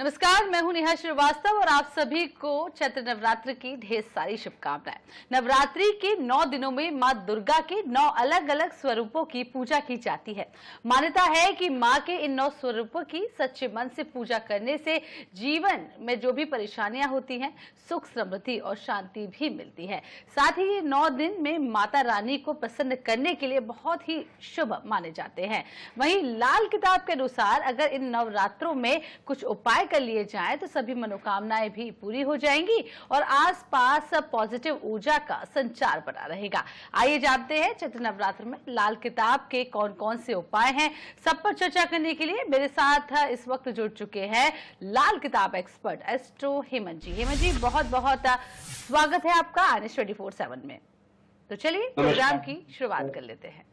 नमस्कार, मैं हूं नेहा श्रीवास्तव और आप सभी को चैत्र नवरात्र की ढेर सारी शुभकामनाएं। नवरात्रि के 9 दिनों में मां दुर्गा के 9 अलग अलग स्वरूपों की पूजा की जाती है। मान्यता है कि मां के इन 9 स्वरूपों की सच्चे मन से पूजा करने से जीवन में जो भी परेशानियां होती हैं, सुख, समृद्धि और शांति भी मिलती है। साथ ही ये 9 दिन में माता रानी को प्रसन्न करने के लिए बहुत ही शुभ माने जाते हैं। वहीं लाल किताब के अनुसार अगर इन नवरात्रों में कुछ उपाय कर लिए जाएं तो सभी मनोकामनाएं भी पूरी हो जाएंगी और आसपास पॉजिटिव ऊर्जा का संचार बना रहेगा। आइए जानते हैं चैत्र नवरात्र में लाल किताब के कौन कौन से उपाय हैं। सब पर चर्चा करने के लिए मेरे साथ इस वक्त जुड़ चुके हैं लाल किताब एक्सपर्ट एस्ट्रो हेमंत जी। हेमंत जी, बहुत बहुत स्वागत है आपका आने 24/7 में। तो चलिए प्रोग्राम की शुरुआत कर लेते हैं।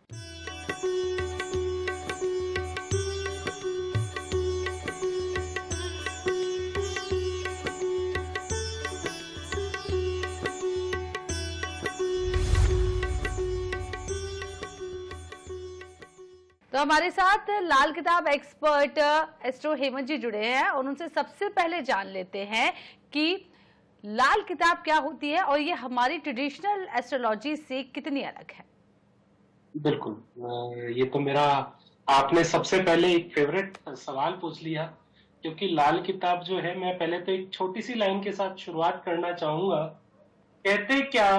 तो हमारे साथ लाल किताब एक्सपर्ट एस्ट्रो हेमंत जी जुड़े हैं और उनसे सबसे पहले जान लेते हैं कि लाल किताब क्या होती है और ये हमारी ट्रेडिशनल एस्ट्रोलॉजी से कितनी अलग है। बिल्कुल, ये तो मेरा आपने सबसे पहले एक फेवरेट सवाल पूछ लिया, क्योंकि लाल किताब जो है, मैं पहले तो एक छोटी सी लाइन के साथ शुरुआत करना चाहूंगा। कहते क्या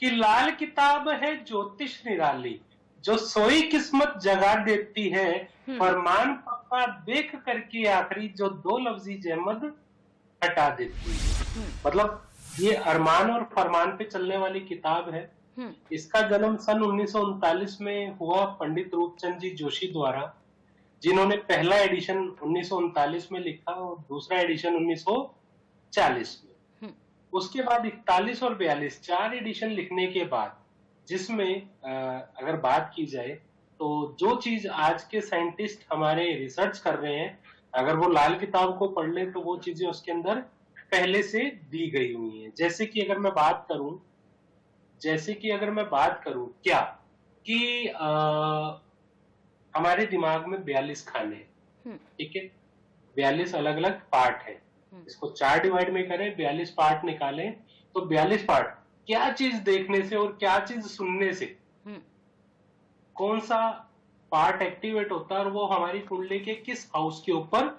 कि लाल किताब है ज्योतिष निराली, जो सोई किस्मत जगा देती है, फरमान पक्का देख करके आखिरी जो 2 लफ्जी जहमत हटा देती है। मतलब ये अरमान और फरमान पे चलने वाली किताब है। इसका जन्म सन 1939 में हुआ पंडित रूपचंद जी जोशी द्वारा, जिन्होंने पहला एडिशन 1939 में लिखा और दूसरा एडिशन 1940 में। उसके बाद 41 और 42 4 एडिशन लिखने के बाद, जिसमें अगर बात की जाए तो जो चीज आज के साइंटिस्ट हमारे रिसर्च कर रहे हैं, अगर वो लाल किताब को पढ़ लें तो वो चीजें उसके अंदर पहले से दी गई हुई हैं। जैसे कि अगर मैं बात करूं क्या कि हमारे दिमाग में 42 खाने हैं, ठीक है, 42 अलग अलग पार्ट है। इसको 4 डिवाइड में करें, 42 पार्ट निकालें तो 42 पार्ट क्या चीज देखने से और क्या चीज सुनने से कौन सा पार्ट एक्टिवेट होता है और वो हमारी कुंडली के किस हाउस के ऊपर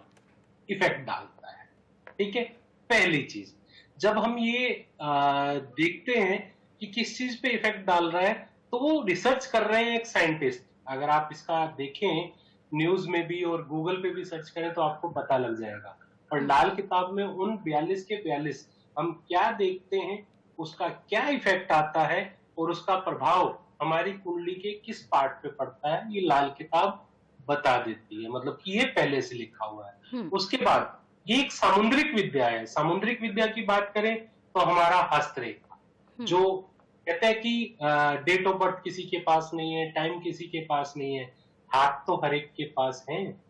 इफेक्ट डालता है। ठीक है, पहली चीज जब हम ये देखते हैं कि किस चीज पे इफेक्ट डाल रहा है, तो वो रिसर्च कर रहे हैं एक साइंटिस्ट। अगर आप इसका देखें न्यूज में भी और गूगल पे भी सर्च करें तो आपको पता लग जाएगा। और लाल किताब में उन 42 के 42 हम क्या देखते हैं, उसका क्या इफेक्ट आता है और उसका प्रभाव हमारी कुंडली के किस पार्ट पे पड़ता है, ये लाल किताब बता देती है। मतलब कि ये पहले से लिखा हुआ है। उसके बाद ये एक सामुद्रिक विद्या है। सामुद्रिक विद्या की बात करें तो हमारा हस्तरेखा, जो कहते हैं कि डेट ऑफ बर्थ किसी के पास नहीं है, टाइम किसी के पास नहीं है, हाथ तो हर एक के पास हैं।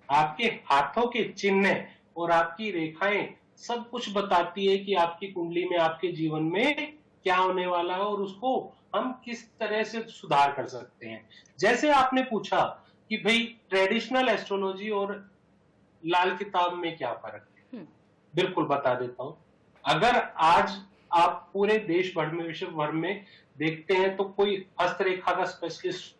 आपके हाथों के चिन्ह और आपकी रेखाएं सब कुछ बताती है कि आपकी कुंडली में, आपके जीवन में क्या होने वाला है और उसको हम किस तरह से सुधार कर सकते हैं। जैसे आपने पूछा कि भाई ट्रेडिशनल एस्ट्रोलॉजी और लाल किताब में क्या फर्क है, बिल्कुल बता देता हूं। अगर आज आप पूरे देश भर में, विश्व भर में देखते हैं तो कोई हस्तरेखा का स्पेशलिस्ट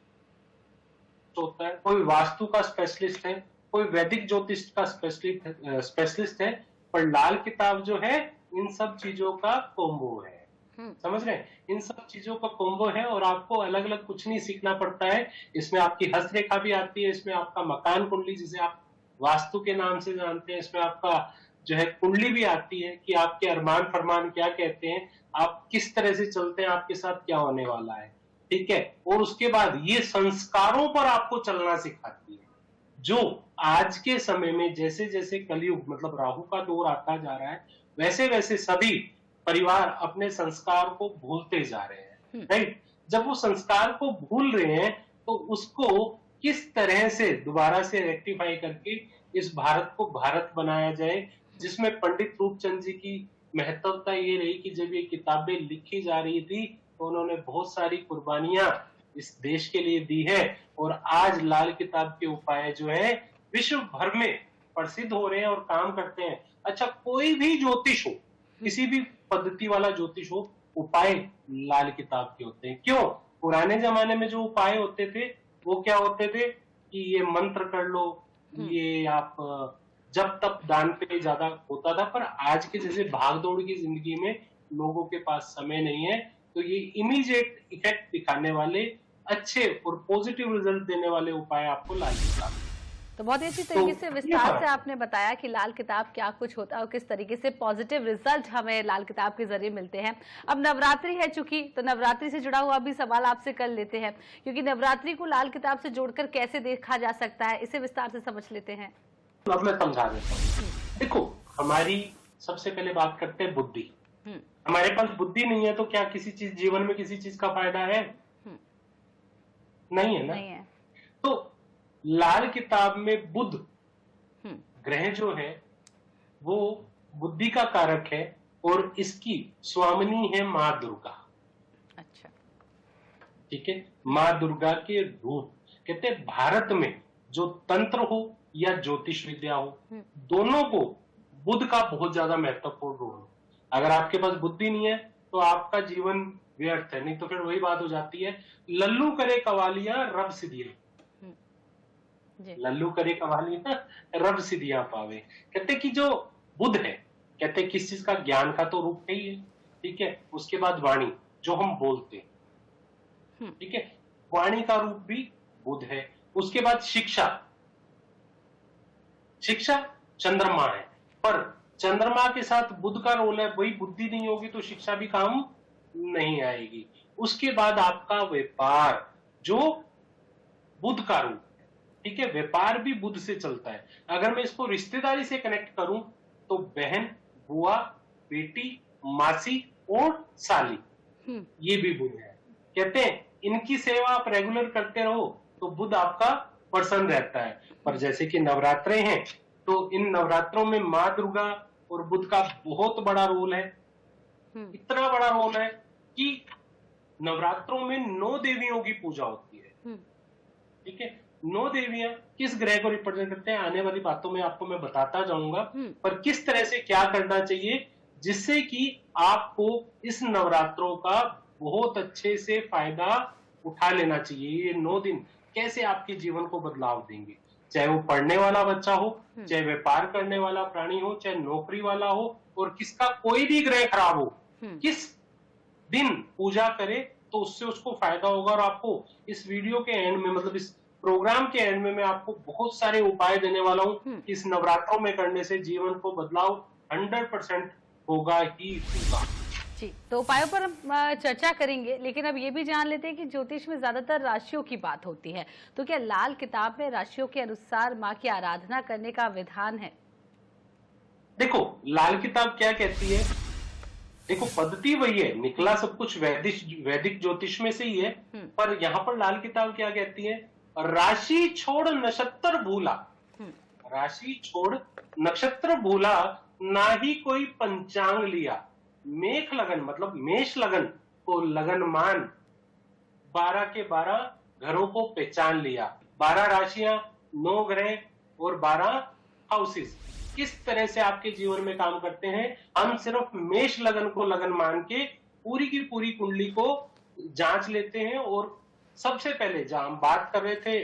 होता है, कोई वास्तु का स्पेशलिस्ट है, कोई वैदिक ज्योतिष का स्पेशलिस्ट है, पर लाल किताब जो है इन सब चीजों का कोम्बो है। समझ रहे हैं, इन सब चीजों का कोम्बो है और आपको अलग अलग कुछ नहीं सीखना पड़ता है। इसमें आपकी हस्तरेखा भी आती है, इसमें आपका मकान कुंडली जिसे आप वास्तु के नाम से जानते हैं, इसमें आपका जो है कुंडली भी आती है कि आपके अरमान फरमान क्या कहते हैं, आप किस तरह से चलते हैं, आपके साथ क्या होने वाला है। ठीक है, और उसके बाद ये संस्कारों पर आपको चलना सिखाती है, जो आज के समय में जैसे जैसे कलयुग मतलब राहु का दौर आता जा रहा है, वैसे वैसे सभी परिवार अपने संस्कार को भूलते जा रहे हैं। राइट, जब वो संस्कार को भूल रहे हैं तो उसको किस तरह से दोबारा से रेक्टिफाई करके इस भारत को भारत बनाया जाए, जिसमें पंडित रूपचंद जी की महत्वता ये रही कि जब ये किताबें लिखी जा रही थी तो उन्होंने बहुत सारी कुर्बानियां इस देश के लिए दी है और आज लाल किताब के उपाय जो है विश्व भर में प्रसिद्ध हो रहे हैं और काम करते हैं। अच्छा, कोई भी ज्योतिष हो, किसी भी पद्धति वाला ज्योतिष हो, उपाय लाल किताब के होते हैं। क्यों? पुराने जमाने में जो उपाय होते थे वो क्या होते थे कि ये मंत्र कर लो, ये आप जब तब दान पे ज्यादा होता था। पर आज के जैसे भागदौड़ की जिंदगी में लोगों के पास समय नहीं है, तो ये इमीडिएट इफेक्ट दिखाने वाले अच्छे और पॉजिटिव रिजल्ट देने वाले उपाय आपको लाल किताब। तो बहुत ही अच्छी तरीके से ये विस्तार फर्क से है। आपने बताया कि लाल किताब क्या कुछ होता है और किस तरीके से पॉजिटिव रिजल्ट हमें लाल किताब के जरिए मिलते हैं। अब नवरात्रि है चूंकि, तो नवरात्रि से जुड़ा हुआ भी सवाल आपसे कर लेते हैं, क्योंकि नवरात्रि को लाल किताब से जोड़कर कैसे देखा जा सकता है, इसे विस्तार से समझ लेते हैं। अब मैं समझा देता हूँ। देखो, हमारी सबसे पहले बात करते हैं बुद्धि। हमारे पास बुद्धि नहीं है तो क्या किसी चीज जीवन में किसी चीज का फायदा है? नहीं है ना। नहीं है। तो लाल किताब में बुध ग्रह जो है वो बुद्धि का कारक है और इसकी स्वामिनी है माँ दुर्गा। अच्छा। ठीक है, माँ दुर्गा के रूप। कहते हैं भारत में जो तंत्र हो या ज्योतिष विद्या हो, दोनों को बुध का बहुत ज्यादा महत्वपूर्ण रोल है। अगर आपके पास बुद्धि नहीं है तो आपका जीवन व्यर्थ है। नहीं तो फिर वही बात हो जाती है, लल्लू करे कवालियां रब सिदिया। लल्लू करे कवालियां रब सिदिया पावे। कहते कि जो बुध है, कहते किस चीज का, ज्ञान का तो रूप है ही है। ठीक है, उसके बाद वाणी जो हम बोलते हैं, ठीक है, वाणी का रूप भी बुध है। उसके बाद शिक्षा, शिक्षा चंद्रमा है, पर चंद्रमा के साथ बुध का रोल है। वही बुद्धि नहीं होगी तो शिक्षा भी काम नहीं आएगी। उसके बाद आपका व्यापार जो बुध का रूप है। ठीक है, व्यापार भी बुध से चलता है। अगर मैं इसको रिश्तेदारी से कनेक्ट करूं तो बहन, बुआ, बेटी, मासी और साली, ये भी बुध है। कहते हैं इनकी सेवा आप रेगुलर करते रहो तो बुध आपका प्रसन्न रहता है। पर जैसे कि नवरात्रे हैं तो इन नवरात्रों में माँ दुर्गा और बुध का बहुत बड़ा रोल है। इतना बड़ा रोल है कि नवरात्रों में 9 देवियों की पूजा होती है। ठीक है, 9 देवियां किस ग्रह को रिप्रेजेंट करते हैं आने वाली बातों में आपको मैं बताता जाऊंगा। पर किस तरह से क्या करना चाहिए जिससे कि आपको इस नवरात्रों का बहुत अच्छे से फायदा उठा लेना चाहिए। ये 9 दिन कैसे आपके जीवन को बदलाव देंगे, चाहे वो पढ़ने वाला बच्चा हो, चाहे व्यापार करने वाला प्राणी हो, चाहे नौकरी वाला हो, और किसका कोई भी ग्रह खराब हो, किस दिन पूजा करे तो उससे उसको फायदा होगा। और आपको इस वीडियो के एंड में, मतलब इस प्रोग्राम के एंड में मैं आपको बहुत सारे उपाय देने वाला हूँ। इस नवरात्रों में करने से जीवन को बदलाव 100% होगा ही होगा। जी, तो उपायों पर हम चर्चा करेंगे, लेकिन अब ये भी जान लेते हैं कि ज्योतिष में ज्यादातर राशियों की बात होती है, तो क्या लाल किताब में राशियों के अनुसार माँ की आराधना करने का विधान है? देखो, लाल किताब क्या कहती है, देखो पद्धति वही है, निकला सब कुछ वैदिक ज्योतिष में से ही है। पर यहाँ पर लाल किताब क्या कहती है, राशि छोड़ नक्षत्र भूला, राशि छोड़ नक्षत्र भूला, ना ही कोई पंचांग लिया, मेष लगन मतलब मेष लगन को लगन मान, 12 के 12 घरों को पहचान लिया। 12 राशियां, 9 ग्रह और 12 हाउसेस किस तरह से आपके जीवन में काम करते हैं। हम सिर्फ मेष लगन को लगन मान के पूरी की पूरी कुंडली को जांच लेते हैं। और सबसे पहले जहां हम बात कर रहे थे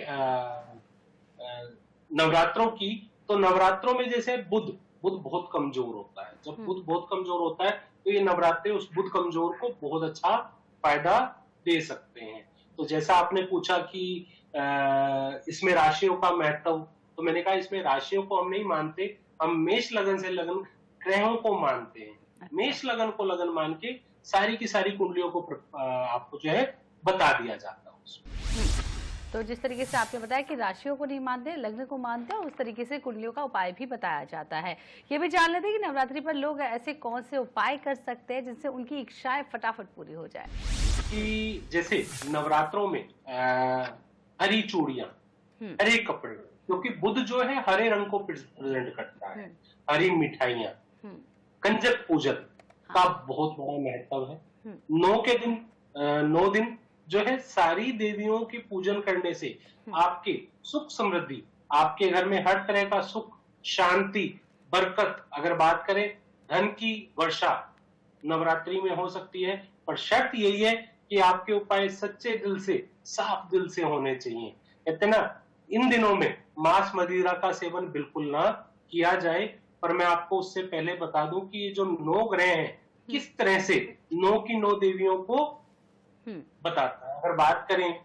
नवरात्रों की, तो नवरात्रों में जैसे बुध बहुत कमजोर होता है। जब बुध बहुत कमजोर होता है तो ये नवरात्रे उस बुध कमजोर को बहुत अच्छा फायदा दे सकते हैं। तो जैसा आपने पूछा कि इसमें राशियों का महत्व, तो मैंने कहा इसमें राशियों को हम नहीं मानते, हम मेष लगन से लगन ग्रहों को मानते हैं। मेष लगन को लगन मान के सारी की सारी कुंडलियों को आपको जो है बता दिया जाता है। तो जिस तरीके से आपने बताया कि राशियों को नहीं मानते, लग्न को मानते हैं, उस तरीके से कुंडलियों का उपाय भी बताया जाता है। ये भी जान लेते हैं कि नवरात्रि पर लोग ऐसे कौन से उपाय कर सकते हैं जिनसे उनकी इच्छाएं फटाफट पूरी हो जाए। कि जैसे नवरात्रों में हरी चूड़ियां, हरे कपड़े, क्योंकि बुध जो है हरे रंग को प्रेजेंट करता है, हरी मिठाइयां, कंजक पूजन का बहुत बड़ा महत्व है। 9 दिन जो है सारी देवियों की पूजन करने से आपके सुख समृद्धि, आपके घर में हर तरह का सुख शांति, बरकत, अगर बात करें धन की वर्षा नवरात्रि में हो सकती है, पर शर्त यही है कि आपके उपाय सच्चे दिल से, साफ दिल से होने चाहिए। कहते ना, इन दिनों में मांस मदिरा का सेवन बिल्कुल ना किया जाए। पर मैं आपको उससे पहले बता दूं कि ये जो 9 ग्रह हैं किस तरह से 9 की 9 देवियों को बताता है। अगर बात करें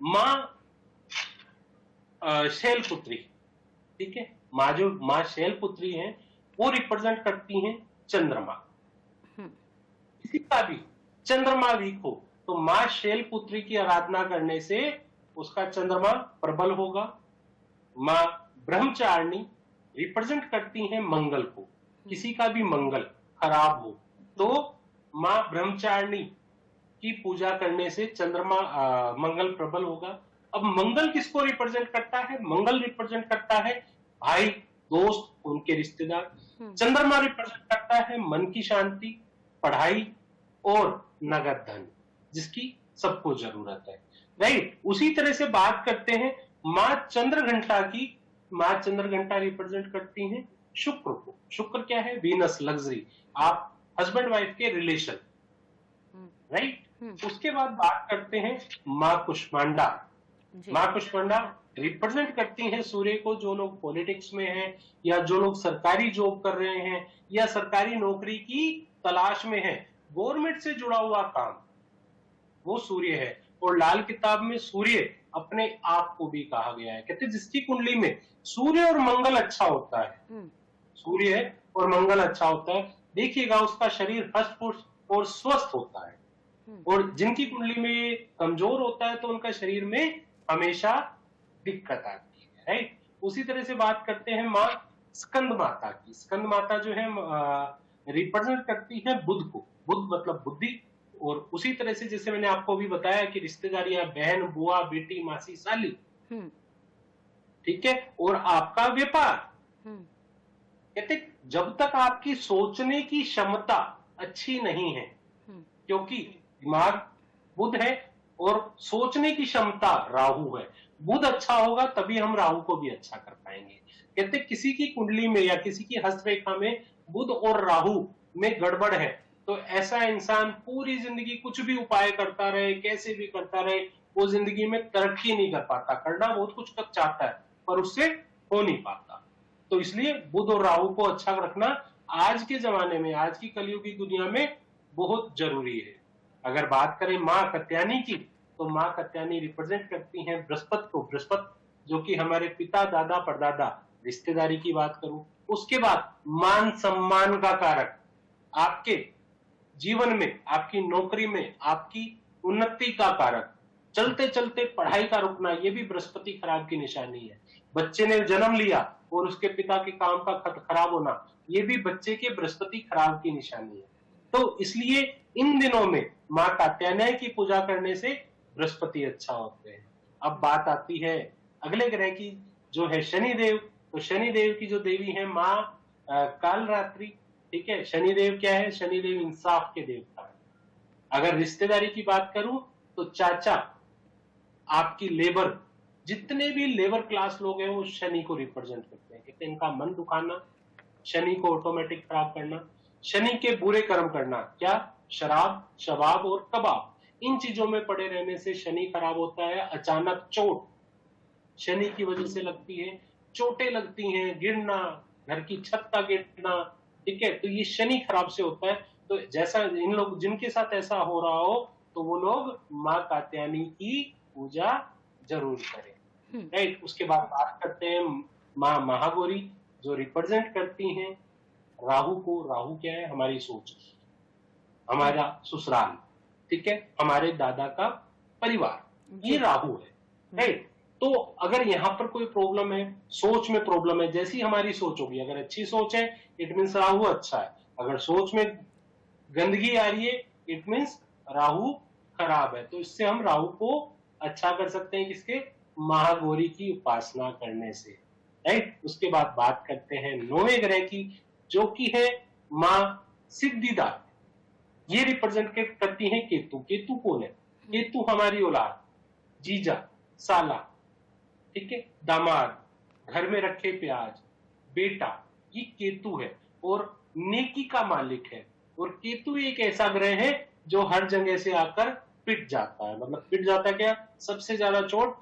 माँ शैलपुत्री, ठीक है, माँ शैलपुत्री है, वो रिप्रेजेंट करती हैं चंद्रमा। किसी का भी चंद्रमा वीक हो तो माँ शैलपुत्री की आराधना करने से उसका चंद्रमा प्रबल होगा। माँ ब्रह्मचारिणी रिप्रेजेंट करती हैं मंगल को, किसी का भी मंगल खराब हो तो माँ ब्रह्मचारिणी की पूजा करने से चंद्रमा मंगल प्रबल होगा। अब मंगल किसको रिप्रेजेंट करता है? मंगल रिप्रेजेंट करता है भाई, दोस्त, उनके रिश्तेदार। चंद्रमा रिप्रेजेंट करता है मन की शांति, पढ़ाई और नगद धन, जिसकी सबको जरूरत है, राइट। उसी तरह से बात करते हैं माँ चंद्रघंटा की। माँ चंद्रघंटा रिप्रेजेंट करती हैं शुक्र को। शुक्र क्या है? वीनस, लग्जरी, आप हस्बैंड वाइफ के रिलेशन, राइट। उसके बाद बात करते हैं माँ कुष्मांडा। माँ कुष्मांडा रिप्रेजेंट करती हैं सूर्य को। जो लोग पॉलिटिक्स में हैं या जो लोग सरकारी जॉब कर रहे हैं या सरकारी नौकरी की तलाश में हैं, गवर्नमेंट से जुड़ा हुआ काम, वो सूर्य है। और लाल किताब में सूर्य अपने आप को भी कहा गया है। कहते जिसकी कुंडली में सूर्य और मंगल अच्छा होता है, सूर्य और मंगल अच्छा होता है, देखिएगा उसका शरीर हष्ट पुष्ट और स्वस्थ होता है। और जिनकी कुंडली में कमजोर होता है तो उनका शरीर में हमेशा दिक्कत आती है, राइट। उसी तरह से बात करते हैं माँ स्कंद माता की। स्कंद माता जो है रिप्रेजेंट करती है बुध को। बुध मतलब बुद्धि। और उसी तरह से जैसे मैंने आपको भी बताया कि रिश्तेदारियां, बहन, बुआ, बेटी, मासी, साली, ठीक है, और आपका व्यापार। कहते जब तक आपकी सोचने की क्षमता अच्छी नहीं है, क्योंकि दिमाग बुध है और सोचने की क्षमता राहु है, बुध अच्छा होगा तभी हम राहु को भी अच्छा कर पाएंगे। कहते किसी की कुंडली में या किसी की हस्तरेखा में बुध और राहु में गड़बड़ है तो ऐसा इंसान पूरी जिंदगी कुछ भी उपाय करता रहे, कैसे भी करता रहे, वो जिंदगी में तरक्की नहीं कर पाता। करना बहुत कुछ चाहता है पर उससे हो नहीं पाता। तो इसलिए बुध और राहु को अच्छा रखना आज के जमाने में, आज की कलयुगी दुनिया में बहुत जरूरी है। अगर बात करें माँ कत्यानी की, तो माँ कत्यानी रिप्रेजेंट करती हैं बृहस्पति को। बृहस्पति जो कि हमारे पिता, दादा, परदादा, रिश्तेदारी की बात करूं, उसके बाद मान सम्मान का कारक, आपके जीवन में, आपकी नौकरी में, आपकी उन्नति का कारक, चलते चलते पढ़ाई का रुकना, ये भी बृहस्पति खराब की निशानी है। बच्चे ने जन्म लिया और उसके पिता के काम का खराब होना, ये भी बच्चे के बृहस्पति खराब की निशानी है। तो इसलिए इन दिनों में माँ कात्यायनी की पूजा करने से बृहस्पति अच्छा होते हैं। अब बात आती है अगले ग्रह की, जो है शनिदेव। तो शनिदेव की जो देवी है माँ कालरात्रि, ठीक है। शनिदेव क्या है? शनिदेव इंसाफ के देवता है। अगर रिश्तेदारी की बात करूं तो चाचा, आपकी लेबर, जितने भी लेबर क्लास लोग हैं वो शनि को रिप्रेजेंट करते हैं। कहते हैं इनका मन दुखाना, शनि को ऑटोमेटिक खराब करना, शनि के बुरे कर्म करना, क्या? शराब, शबाब और कबाब, इन चीजों में पड़े रहने से शनि खराब होता है। अचानक चोट शनि की वजह से लगती है, चोटें लगती हैं, गिरना, घर की छत का गिरना, ठीक है, तो ये शनि खराब से होता है। तो जैसा इन लोग जिनके साथ ऐसा हो रहा हो तो वो लोग माँ कात्यायनी की पूजा जरूर करें, राइट। उसके बाद बात करते हैं माँ महागौरी, जो रिप्रेजेंट करती हैं राहु को। राहु क्या है? हमारी सोच, हमारा ससुराल, ठीक है, हमारे दादा का परिवार, ये राहु है, राइट। तो अगर यहाँ पर कोई प्रॉब्लम है, सोच में प्रॉब्लम है, जैसी हमारी सोच होगी, अगर अच्छी सोच है इट मीन्स राहु अच्छा है, अगर सोच में गंदगी आ रही है इट मीन्स राहु खराब है। तो इससे हम राहु को अच्छा कर सकते हैं, किसके? महागौरी की उपासना करने से, राइट। उसके बाद बात करते हैं 9वें ग्रह की, जो कि है माँ सिद्धिदात्री। ये रिप्रेजेंट करती है केतु। केतु कौन है? केतु हमारी औलाद, जीजा, साला, ठीक है, दामाद, घर में रखे प्याज, बेटा, ये केतु है और नेकी का मालिक है। और केतु एक ऐसा ग्रह है जो हर जगह से आकर पिट जाता है। मतलब पिट जाता है क्या, सबसे ज्यादा चोट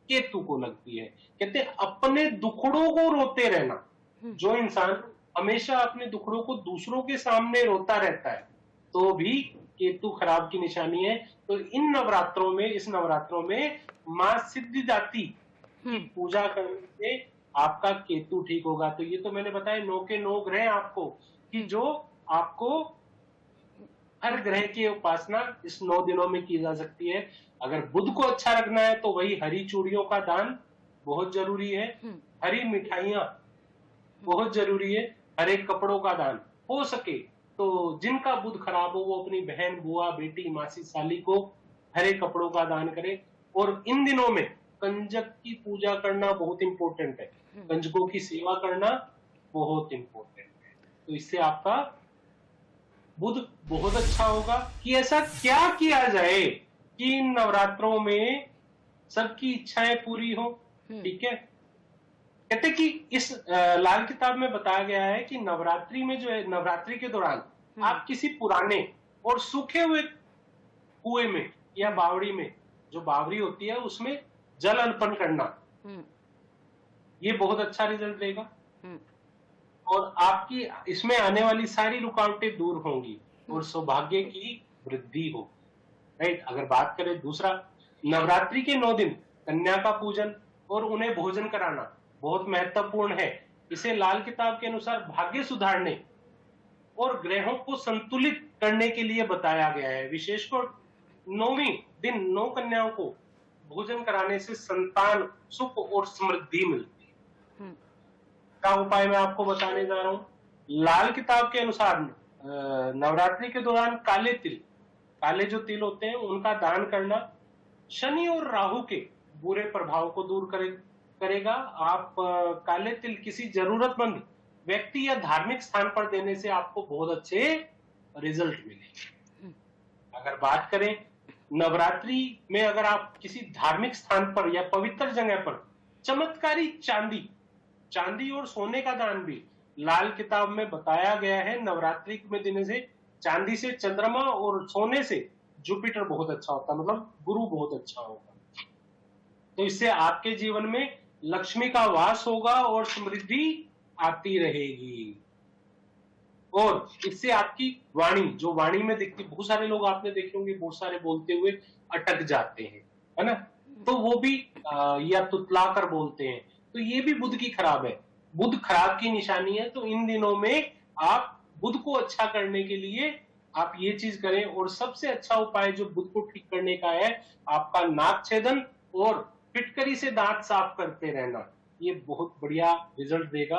केतु को लगती है। कहते हैं अपने दुखड़ों को रोते रहना। जो इंसान हमेशा अपने दुखड़ों को दूसरों के सामने रोता रहता है तो भी केतु खराब की निशानी है। तो इन नवरात्रों में, इस नवरात्रों में मां सिद्धिदात्री की पूजा करने से आपका केतु ठीक होगा। तो ये तो मैंने बताया 9 के 9 ग्रह आपको, कि जो आपको हर ग्रह की उपासना इस 9 दिनों में की जा सकती है। अगर बुध को अच्छा रखना है तो वही हरी चूड़ियों का दान बहुत जरूरी है, हरी मिठाइयां बहुत जरूरी है, हरे कपड़ों का दान हो सके तो जिनका बुध खराब हो वो अपनी बहन, बुआ, बेटी, मासी, साली को हरे कपड़ों का दान करे। और इन दिनों में कंजक की पूजा करना बहुत इंपॉर्टेंट है, कंजकों की सेवा करना बहुत इंपॉर्टेंट है। तो इससे आपका बुध बहुत अच्छा होगा। कि ऐसा क्या किया जाए कि इन नवरात्रों में सबकी इच्छाएं पूरी हो। ठीक है, कहते कि इस लाल किताब में बताया गया है कि नवरात्रि में जो है, नवरात्रि के दौरान आप किसी पुराने और सूखे हुए कुएं में या बावड़ी में, जो बावड़ी होती है उसमें जल अर्पण करना, ये बहुत अच्छा रिजल्ट देगा और आपकी इसमें आने वाली सारी रुकावटें दूर होंगी और सौभाग्य की वृद्धि हो। राइट। अगर बात करें दूसरा, नवरात्रि के 9 दिन कन्या का पूजन और उन्हें भोजन कराना बहुत महत्वपूर्ण है। इसे लाल किताब के अनुसार भाग्य सुधारने और ग्रहों को संतुलित करने के लिए बताया गया है। विशेषकर 9वीं दिन 9 कन्याओं को भोजन कराने से संतान, सुख और समृद्धि मिलती है। का उपाय मैं आपको बताने जा रहा हूं। लाल किताब के अनुसार नवरात्रि के दौरान काले तिल, काले जो तिल होते हैं उनका दान करना शनि और राहु के बुरे प्रभाव को दूर करेगा। आप काले तिल किसी जरूरतमंद व्यक्ति या धार्मिक स्थान पर देने से आपको बहुत अच्छे रिजल्ट मिलेंगे। अगर बात करें नवरात्रि में, अगर आप किसी धार्मिक स्थान पर या पवित्र जगह पर चमत्कारी चांदी और सोने का दान भी लाल किताब में बताया गया है। नवरात्रि में देने से चांदी से चंद्रमा और सोने से जुपिटर बहुत अच्छा होता है, मतलब गुरु बहुत अच्छा होगा। तो इससे आपके जीवन में लक्ष्मी का वास होगा और समृद्धि आती रहेगी। और इससे आपकी वाणी, जो वाणी में दिखती, बहुत सारे लोग आपने देखे होंगे बहुत सारे बोलते हुए अटक जाते हैं, है ना, तो वो भी या तुतला कर बोलते हैं, तो ये भी बुध की खराब है, बुध खराब की निशानी है। तो इन दिनों में आप बुध को अच्छा करने के लिए आप ये चीज करें। और सबसे अच्छा उपाय जो बुध को ठीक करने का है, आपका नाक छेदन और फिटकरी से दांत साफ करते रहना, ये बहुत बढ़िया रिजल्ट देगा।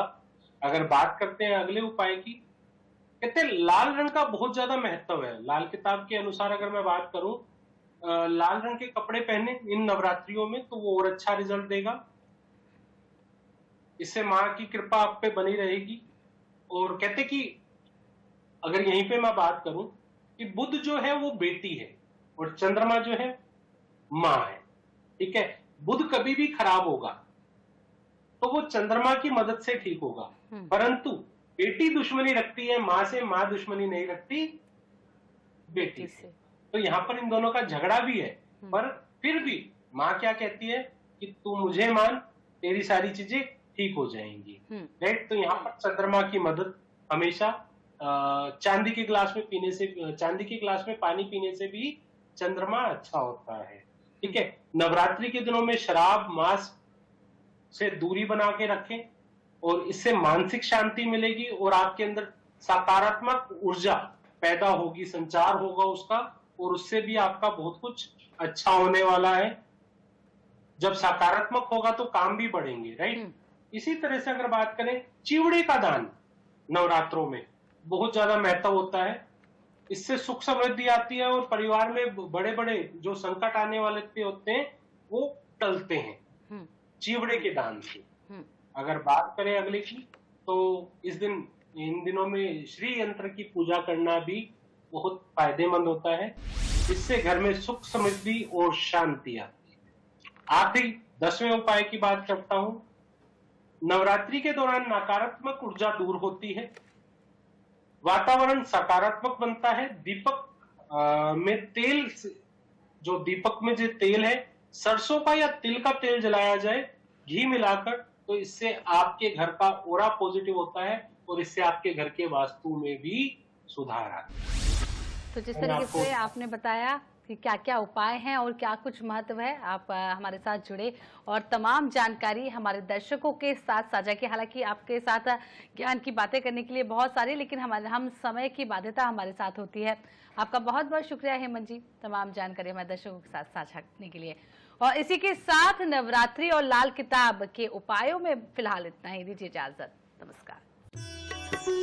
अगर बात करते हैं अगले उपाय की, कहते हैं लाल रंग का बहुत ज्यादा महत्व है। लाल किताब के अनुसार अगर मैं बात करूं, लाल रंग के कपड़े पहने इन नवरात्रियों में तो वो और अच्छा रिजल्ट देगा। इससे मां की कृपा आप पे बनी रहेगी। और कहते कि अगर यहीं पे मैं बात करूं कि बुध जो है वो बेटी है और चंद्रमा जो है मां है। ठीक है, बुध कभी भी खराब होगा तो वो चंद्रमा की मदद से ठीक होगा, परंतु बेटी दुश्मनी रखती है मां से, मां दुश्मनी नहीं रखती बेटी से। तो यहाँ पर इन दोनों का झगड़ा भी है, पर फिर भी मां क्या कहती है कि तू मुझे मान, तेरी सारी चीजें ठीक हो जाएंगी। राइट। तो यहाँ पर चंद्रमा की मदद हमेशा, चांदी के गिलास में पीने से, चांदी के गिलास में पानी पीने से भी चंद्रमा अच्छा होता है। ठीक है। नवरात्रि के दिनों में शराब, मांस से दूरी बना के रखें और इससे मानसिक शांति मिलेगी और आपके अंदर सकारात्मक ऊर्जा पैदा होगी, संचार होगा उसका, और उससे भी आपका बहुत कुछ अच्छा होने वाला है। जब सकारात्मक होगा तो काम भी बढ़ेंगे। राइट। इसी तरह से अगर बात करें, चिवड़े का दान नवरात्रों में बहुत ज्यादा महत्व होता है। इससे सुख समृद्धि आती है और परिवार में बड़े बड़े जो संकट आने वाले होते हैं वो टलते हैं चिवड़े के दान से। अगर बात करें अगले की, तो इन दिनों में श्री यंत्र की पूजा करना भी बहुत फायदेमंद होता है। इससे घर में सुख समृद्धि और शांति आती है। आखिरी 10वें उपाय की बात करता हूं। नवरात्रि के दौरान नकारात्मक ऊर्जा दूर होती है, वातावरण सकारात्मक बनता है। दीपक में तेल, जो दीपक में जो तेल है, सरसों का या तिल का तेल जलाया जाए घी मिलाकर, तो इससे आपके घर का ऑरा पॉजिटिव होता है और इससे आपके घर के वास्तु में भी सुधार आता है। तो जिस तरीके से आपने बताया कि क्या क्या उपाय हैं और क्या कुछ महत्व है, आप हमारे साथ जुड़े और तमाम जानकारी हमारे दर्शकों के साथ साझा की। हालांकि आपके साथ ज्ञान की बातें करने के लिए बहुत सारी, लेकिन हम समय की बाध्यता हमारे साथ होती है। आपका बहुत बहुत शुक्रिया हेमंत जी, तमाम जानकारी हमारे दर्शकों के साथ साझा करने के लिए। और इसी के साथ नवरात्रि और लाल किताब के उपायों में फिलहाल इतना ही। दीजिए इजाजत, नमस्कार।